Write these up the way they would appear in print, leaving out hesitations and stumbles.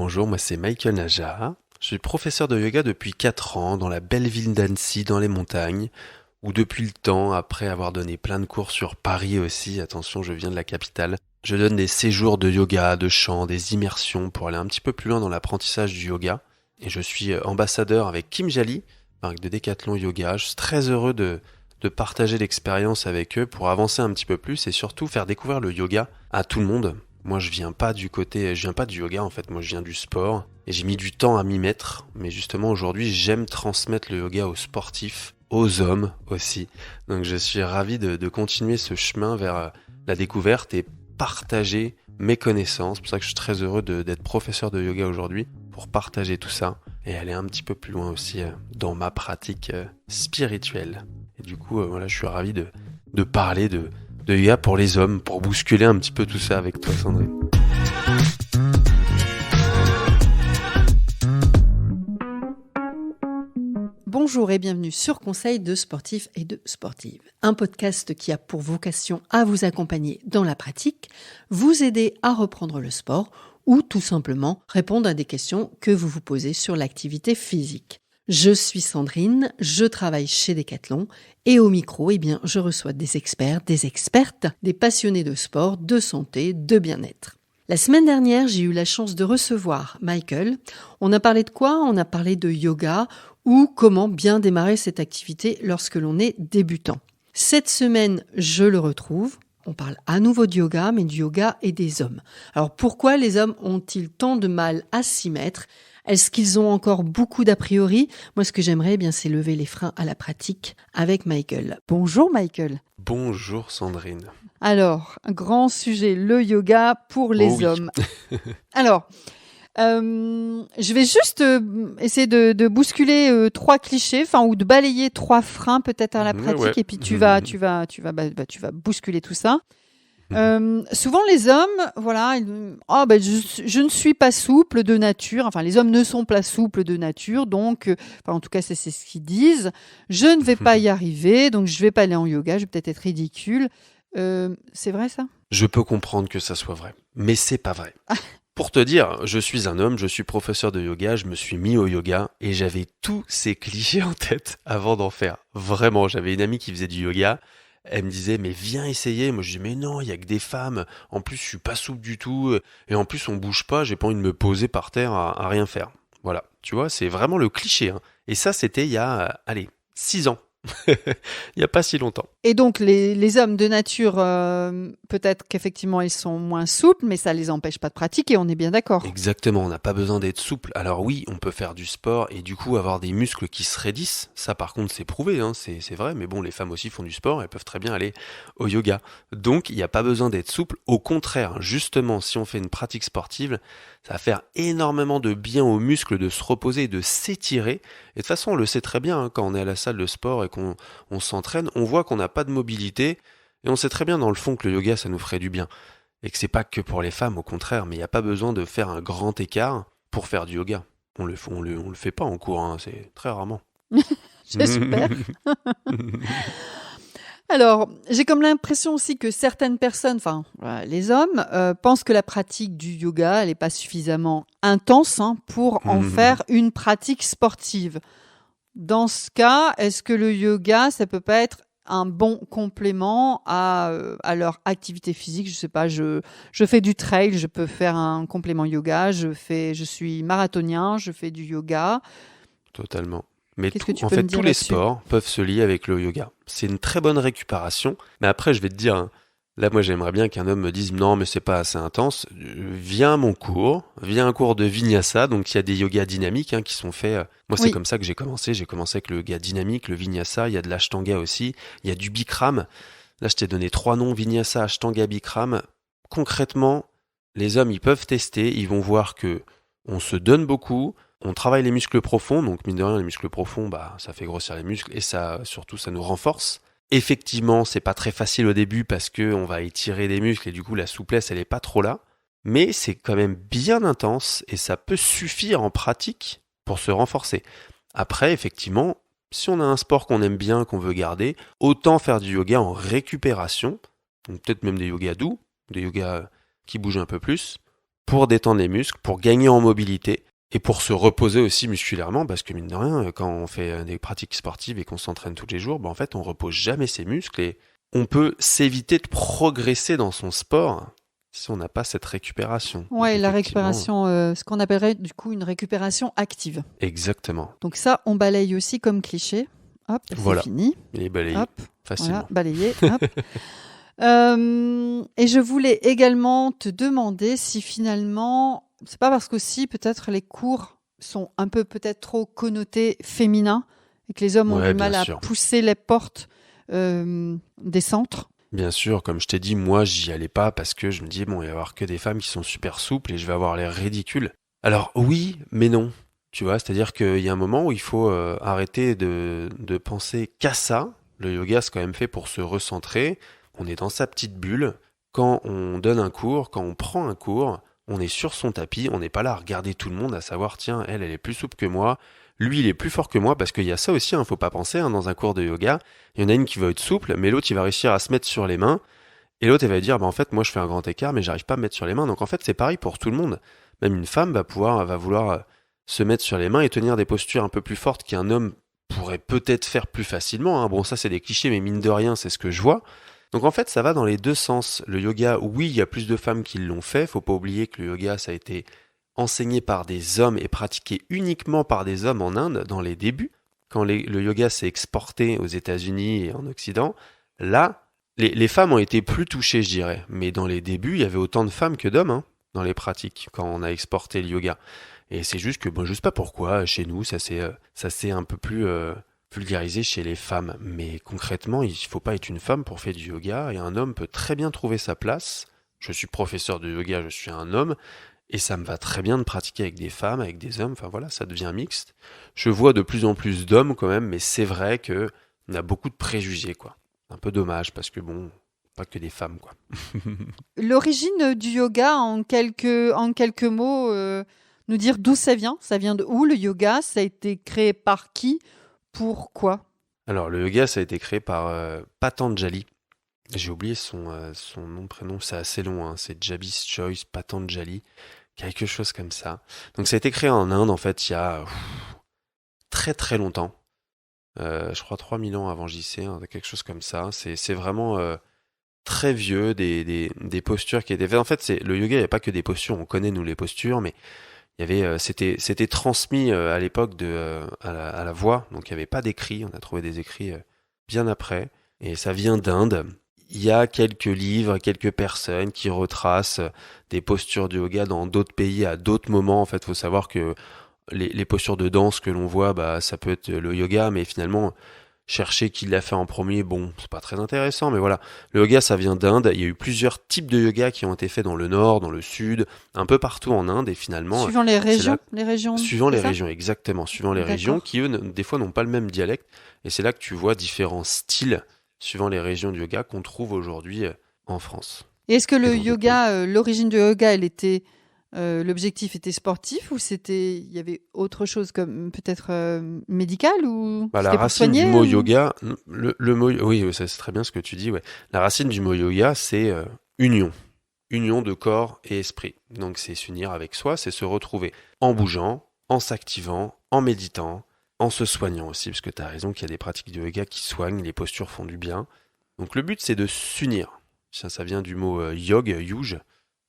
Bonjour, moi c'est Michael Najar. Je suis professeur de yoga depuis 4 ans dans la belle ville d'Annecy dans les montagnes, où depuis le temps, après avoir donné plein de cours sur Paris aussi, attention je viens de la capitale, je donne des séjours de yoga, de chant, des immersions pour aller un petit peu plus loin dans l'apprentissage du yoga. Et je suis ambassadeur avec Kim Jali, marque de Decathlon Yoga. Je suis très heureux de partager l'expérience avec eux pour avancer un petit peu plus et surtout faire découvrir le yoga à tout le monde. Moi, je viens pas du yoga en fait, moi je viens du sport et j'ai mis du temps à m'y mettre, mais justement aujourd'hui, j'aime transmettre le yoga aux sportifs, aux hommes aussi. Donc je suis ravi de continuer ce chemin vers la découverte et partager mes connaissances. C'est pour ça que je suis très heureux d'être professeur de yoga aujourd'hui pour partager tout ça et aller un petit peu plus loin aussi dans ma pratique spirituelle. Et du coup, voilà, je suis ravi de parler de yoga pour les hommes, pour bousculer un petit peu tout ça avec toi, Sandrine. Bonjour et bienvenue sur Conseil de sportifs et de sportives, un podcast qui a pour vocation à vous accompagner dans la pratique, vous aider à reprendre le sport ou tout simplement répondre à des questions que vous vous posez sur l'activité physique. Je suis Sandrine, je travaille chez Decathlon et au micro, je reçois des experts, des expertes, des passionnés de sport, de santé, de bien-être. La semaine dernière, j'ai eu la chance de recevoir Michael. On a parlé de quoi ? On a parlé de yoga ou comment bien démarrer cette activité lorsque l'on est débutant. Cette semaine, je le retrouve. On parle à nouveau de yoga, mais du yoga et des hommes. Alors pourquoi les hommes ont-ils tant de mal à s'y mettre ? Est-ce qu'ils ont encore beaucoup d'a priori ? Moi, ce que j'aimerais, c'est lever les freins à la pratique avec Michael. Bonjour Michael. Bonjour Sandrine. Alors, un grand sujet, le yoga pour les hommes. Alors, je vais juste essayer de bousculer 3 clichés, ou de balayer 3 freins peut-être à la pratique, et puis tu vas bousculer tout ça. Souvent les hommes, je ne suis pas souple de nature. Enfin, les hommes ne sont pas souples de nature, donc, en tout cas, c'est ce qu'ils disent. Je ne vais pas y arriver, donc je vais pas aller en yoga. Je vais peut-être être ridicule. C'est vrai ça ? Je peux comprendre que ça soit vrai, mais c'est pas vrai. Pour te dire, je suis un homme, je suis professeur de yoga, je me suis mis au yoga et j'avais tous ces clichés en tête avant d'en faire. Vraiment, j'avais une amie qui faisait du yoga. Elle me disait, mais viens essayer. Moi, je dis, mais non, il y a que des femmes. En plus, je suis pas souple du tout. Et en plus, on bouge pas. J'ai pas envie de me poser par terre à rien faire. Voilà. Tu vois, c'est vraiment le cliché, hein. Et ça, c'était il y a, 6 ans. Il y a pas si longtemps. Et donc, les hommes de nature, peut-être qu'effectivement, ils sont moins souples, mais ça les empêche pas de pratiquer, on est bien d'accord. Exactement, on n'a pas besoin d'être souple. Alors oui, on peut faire du sport et du coup avoir des muscles qui se raidissent. Ça par contre c'est prouvé, hein, c'est vrai, mais bon, les femmes aussi font du sport, elles peuvent très bien aller au yoga. Donc il n'y a pas besoin d'être souple. Au contraire, justement, si on fait une pratique sportive, ça va faire énormément de bien aux muscles de se reposer et de s'étirer. Et de toute façon, on le sait très bien, hein, quand on est à la salle de sport et qu'on s'entraîne, on voit qu'on n'a pas de mobilité et on sait très bien dans le fond que le yoga ça nous ferait du bien. Et que c'est pas que pour les femmes, au contraire, mais il n'y a pas besoin de faire un grand écart pour faire du yoga. On le fait pas en cours, hein, c'est très rarement. J'espère. Alors, j'ai comme l'impression aussi que certaines personnes, les hommes, pensent que la pratique du yoga, elle n'est pas suffisamment intense pour en faire une pratique sportive. Dans ce cas, est-ce que le yoga, ça peut pas être un bon complément à leur activité physique? Je sais pas, je fais du trail, je peux faire un complément yoga, je suis marathonien, je fais du yoga. Totalement. Mais Qu'est-ce que tu en peux fait, me dire tous les là-dessus ? sports peuvent se lier avec le yoga. C'est une très bonne récupération. Mais après, je vais te dire, hein, là, moi, j'aimerais bien qu'un homme me dise, non, mais c'est pas assez intense. Viens à mon cours, viens à un cours de Vinyasa. Donc, il y a des yogas dynamiques qui sont faits. Moi, c'est comme ça que j'ai commencé. J'ai commencé avec le yoga dynamique, le Vinyasa. Il y a de l'Ashtanga aussi. Il y a du Bikram. Là, je t'ai donné 3 noms, Vinyasa, Ashtanga, Bikram. Concrètement, les hommes, ils peuvent tester. Ils vont voir que on se donne beaucoup. On travaille les muscles profonds, donc mine de rien, les muscles profonds, ça fait grossir les muscles et ça, surtout, ça nous renforce. Effectivement, c'est pas très facile au début parce que on va étirer les muscles et du coup, la souplesse, elle est pas trop là. Mais c'est quand même bien intense et ça peut suffire en pratique pour se renforcer. Après, effectivement, si on a un sport qu'on aime bien, qu'on veut garder, autant faire du yoga en récupération, donc peut-être même des yogas doux, des yogas qui bougent un peu plus, pour détendre les muscles, pour gagner en mobilité et pour se reposer aussi musculairement, parce que mine de rien, quand on fait des pratiques sportives et qu'on s'entraîne tous les jours, en fait, on repose jamais ses muscles et on peut s'éviter de progresser dans son sport si on n'a pas cette récupération. Ouais, Donc, la effectivement, récupération, ce qu'on appellerait du coup une récupération active. exactement. Donc ça, on balaye aussi comme cliché. Hop, Voilà. c'est fini. Il est balayé Hop, facilement. voilà, balayé. Hop. Et je voulais également te demander si finalement, c'est pas parce qu'aussi peut-être les cours sont un peu peut-être trop connotés féminins et que les hommes ont Ouais, du mal bien à sûr. pousser les portes des centres. Bien sûr, comme je t'ai dit, moi, j'y allais pas parce que je me dis, bon, il va y avoir que des femmes qui sont super souples et je vais avoir l'air ridicule. Alors oui, mais non. Tu vois, c'est-à-dire qu'il y a un moment où il faut arrêter de penser qu'à ça. Le yoga, c'est quand même fait pour se recentrer. On est dans sa petite bulle. Quand on donne un cours, quand on prend un cours, on est sur son tapis. On n'est pas là à regarder tout le monde, à savoir, tiens, elle est plus souple que moi. Lui, il est plus fort que moi, parce qu'il y a ça aussi, faut pas penser, dans un cours de yoga. Il y en a une qui va être souple, mais l'autre, il va réussir à se mettre sur les mains. Et l'autre, elle va dire, en fait, moi, je fais un grand écart, mais j'arrive pas à me mettre sur les mains. Donc, en fait, c'est pareil pour tout le monde. Même une femme va vouloir se mettre sur les mains et tenir des postures un peu plus fortes qu'un homme pourrait peut-être faire plus facilement. Bon, ça, c'est des clichés, mais mine de rien, c'est ce que je vois. Donc, en fait, ça va dans les deux sens. Le yoga, oui, il y a plus de femmes qui l'ont fait. Faut pas oublier que le yoga, ça a été enseigné par des hommes et pratiqué uniquement par des hommes en Inde dans les débuts. Quand le yoga s'est exporté aux États-Unis et en Occident, là, les femmes ont été plus touchées, je dirais. Mais dans les débuts, il y avait autant de femmes que d'hommes dans les pratiques quand on a exporté le yoga. Et c'est juste que, je sais pas pourquoi, chez nous, ça s'est un peu plus vulgarisé chez les femmes. Mais concrètement, il faut pas être une femme pour faire du yoga et un homme peut très bien trouver sa place. Je suis professeur de yoga, je suis un homme. Et ça me va très bien de pratiquer avec des femmes, avec des hommes, enfin voilà, ça devient mixte. Je vois de plus en plus d'hommes quand même, mais c'est vrai que on a beaucoup de préjugés, quoi. Un peu dommage, parce que pas que des femmes, quoi. L'origine du yoga, en quelques mots, nous dire d'où ça vient. Ça vient de où le yoga? Ça a été créé par qui? Pourquoi? Alors, le yoga, ça a été créé par Patanjali. J'ai oublié son nom, prénom, c'est assez long, c'est Jabis Choice Patanjali, quelque chose comme ça. Donc ça a été créé en Inde, en fait, il y a très très longtemps. Je crois 3000 ans avant JC, quelque chose comme ça. C'est vraiment très vieux, des postures qui étaient faites. En fait, le yoga, il n'y a pas que des postures, on connaît nous les postures, mais il y avait, c'était transmis à l'époque à la voix, donc il n'y avait pas d'écrit, on a trouvé des écrits bien après, et ça vient d'Inde. Il y a quelques livres, quelques personnes qui retracent des postures de yoga dans d'autres pays à d'autres moments. En fait, il faut savoir que les postures de danse que l'on voit, ça peut être le yoga, mais finalement, chercher qui l'a fait en premier, c'est pas très intéressant, mais voilà. Le yoga, ça vient d'Inde. Il y a eu plusieurs types de yoga qui ont été faits dans le nord, dans le sud, un peu partout en Inde, et finalement, Suivant les régions, suivant c'est les ça? régions, exactement, suivant les D'accord. régions, qui eux, des fois, n'ont pas le même dialecte, et c'est là que tu vois différents styles suivant les régions du yoga qu'on trouve aujourd'hui en France. Et est-ce que Et le dans d'autres yoga, l'origine du yoga, l'objectif était sportif ou il y avait autre chose comme peut-être médical ou La c'était pour racine du soigner mot ou... yoga, le mot, oui, ça c'est très bien ce que tu dis, ouais. La racine du mot yoga, c'est union. Union de corps et esprit. Donc c'est s'unir avec soi, c'est se retrouver en bougeant, en s'activant, en méditant, en se soignant aussi, parce que tu as raison qu'il y a des pratiques de yoga qui soignent, les postures font du bien. Donc le but c'est de s'unir. Ça vient du mot yuj,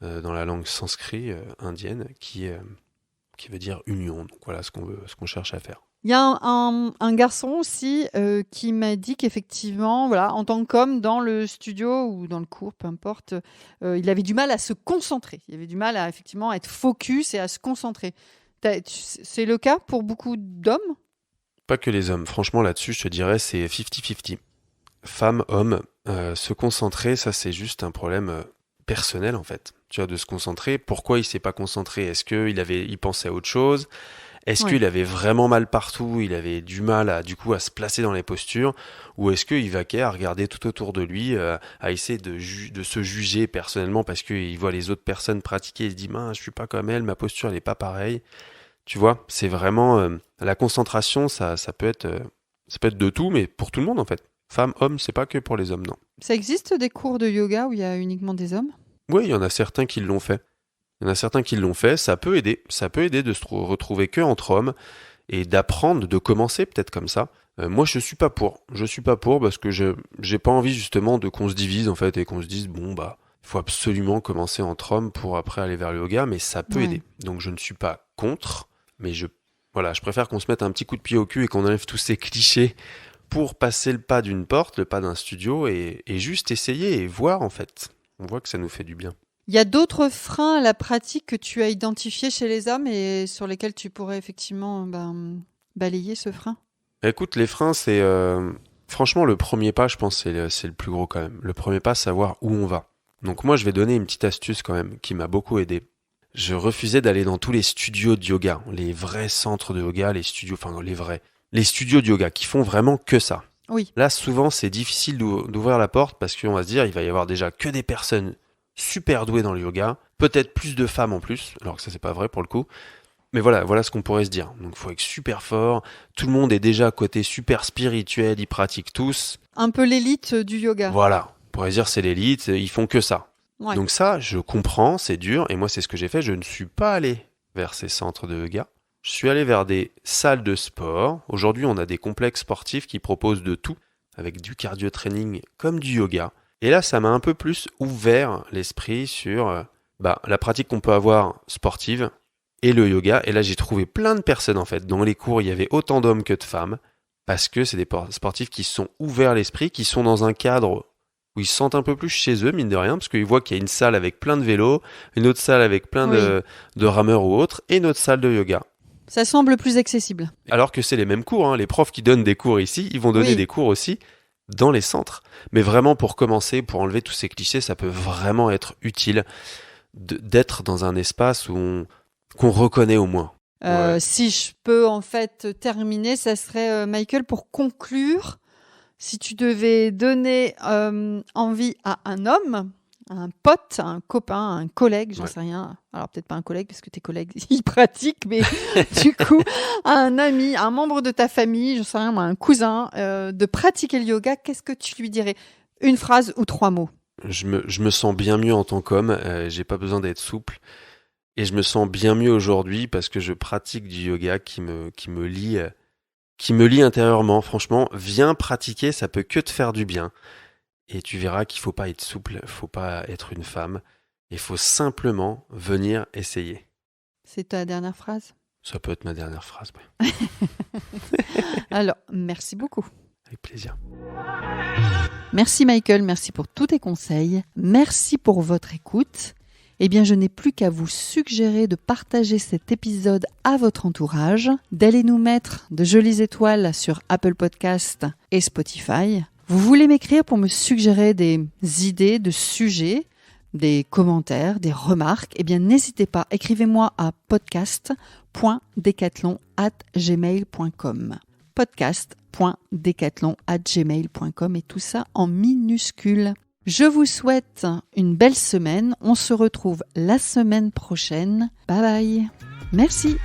dans la langue sanskrit indienne, qui veut dire union. Donc voilà ce qu'on cherche à faire. Il y a un garçon aussi qui m'a dit qu'effectivement, voilà, en tant qu'homme, dans le studio ou dans le cours, peu importe, il avait du mal à se concentrer. Il avait du mal à effectivement être focus et à se concentrer. C'est le cas pour beaucoup d'hommes? Pas que les hommes. Franchement, là-dessus, je te dirais, c'est 50-50. Femmes, hommes, se concentrer, ça c'est juste un problème personnel en fait. Tu vois, de se concentrer. Pourquoi il s'est pas concentré? Est-ce qu'il pensait à autre chose? Est-ce Oui. qu'il avait vraiment mal partout? Il avait du mal à se placer dans les postures? Ou est-ce qu'il vaquait à regarder tout autour de lui, à essayer de se juger personnellement parce qu'il voit les autres personnes pratiquer et il se dit, mince, je suis pas comme elle, ma posture elle est pas pareille. Tu vois, c'est vraiment la concentration, ça peut être de tout, mais pour tout le monde en fait. Femmes, hommes, c'est pas que pour les hommes, non. Ça existe des cours de yoga où il y a uniquement des hommes? Oui, il y en a certains qui l'ont fait. Il y en a certains qui l'ont fait, ça peut aider. Ça peut aider de se retrouver que entre hommes et d'apprendre, de commencer peut-être comme ça. Moi, je suis pas pour. Je suis pas pour parce que j'ai pas envie justement de qu'on se divise en fait et qu'on se dise il faut absolument commencer entre hommes pour après aller vers le yoga, mais ça peut aider. Donc je ne suis pas contre, mais je préfère qu'on se mette un petit coup de pied au cul et qu'on enlève tous ces clichés pour passer le pas d'une porte, le pas d'un studio et juste essayer et voir en fait. On voit que ça nous fait du bien. Il y a d'autres freins à la pratique que tu as identifiés chez les hommes et sur lesquels tu pourrais effectivement balayer ce frein? Écoute, les freins, c'est... franchement, le premier pas, je pense, c'est le plus gros quand même. Le premier pas, savoir où on va. Donc moi, je vais donner une petite astuce quand même qui m'a beaucoup aidé. Je refusais d'aller dans tous les studios de yoga, les vrais centres de yoga, les studios de yoga qui font vraiment que ça. Oui. Là, souvent, c'est difficile d'ouvrir la porte parce qu'on va se dire, il va y avoir déjà que des personnes super douées dans le yoga, peut-être plus de femmes en plus, alors que ça, c'est pas vrai pour le coup. Mais voilà ce qu'on pourrait se dire. Donc, il faut être super fort. Tout le monde est déjà à côté super spirituel, ils pratiquent tous. Un peu l'élite du yoga. Voilà. On pourrait dire c'est l'élite, ils font que ça. Ouais. Donc ça, je comprends, c'est dur. Et moi, c'est ce que j'ai fait. Je ne suis pas allé vers ces centres de yoga. Je suis allé vers des salles de sport. Aujourd'hui, on a des complexes sportifs qui proposent de tout, avec du cardio training comme du yoga. Et là, ça m'a un peu plus ouvert l'esprit sur la pratique qu'on peut avoir sportive et le yoga. Et là, j'ai trouvé plein de personnes, en fait. Dans les cours, il y avait autant d'hommes que de femmes, parce que c'est des sportifs qui se sont ouverts l'esprit, qui sont dans un cadre où ils se sentent un peu plus chez eux, mine de rien, parce qu'ils voient qu'il y a une salle avec plein de vélos, une autre salle avec plein de rameurs ou autres, et une autre salle de yoga. Ça semble plus accessible. Alors que c'est les mêmes cours, hein. Les profs qui donnent des cours ici, ils vont donner des cours aussi dans les centres. Mais vraiment, pour commencer, pour enlever tous ces clichés, ça peut vraiment être utile d'être dans un espace qu'on reconnaît au moins. Si je peux en fait terminer, ça serait, Michael, pour conclure, si tu devais donner envie à un homme, à un pote, à un copain, à un collègue, j'en sais rien. Alors peut-être pas un collègue parce que tes collègues ils pratiquent, mais du coup à un ami, à un membre de ta famille, j'en sais rien, un cousin, de pratiquer le yoga, qu'est-ce que tu lui dirais? Une phrase ou 3 mots? Je me sens bien mieux en tant qu'homme. J'ai pas besoin d'être souple. Et je me sens bien mieux aujourd'hui parce que je pratique du yoga qui me lie intérieurement. Franchement, viens pratiquer, ça peut que te faire du bien. Et tu verras qu'il faut pas être souple, faut pas être une femme. Il faut simplement venir essayer. C'est ta dernière phrase? Ça peut être ma dernière phrase, oui. Alors, merci beaucoup. Avec plaisir. Merci Michael, merci pour tous tes conseils. Merci pour votre écoute. Eh bien, je n'ai plus qu'à vous suggérer de partager cet épisode à votre entourage, d'aller nous mettre de jolies étoiles sur Apple Podcast et Spotify. Vous voulez m'écrire pour me suggérer des idées de sujets, des commentaires, des remarques? Eh bien, n'hésitez pas, écrivez-moi à podcast.decathlon@gmail.com podcast.decathlon@gmail.com et tout ça en minuscules. Je vous souhaite une belle semaine. On se retrouve la semaine prochaine. Bye bye. Merci.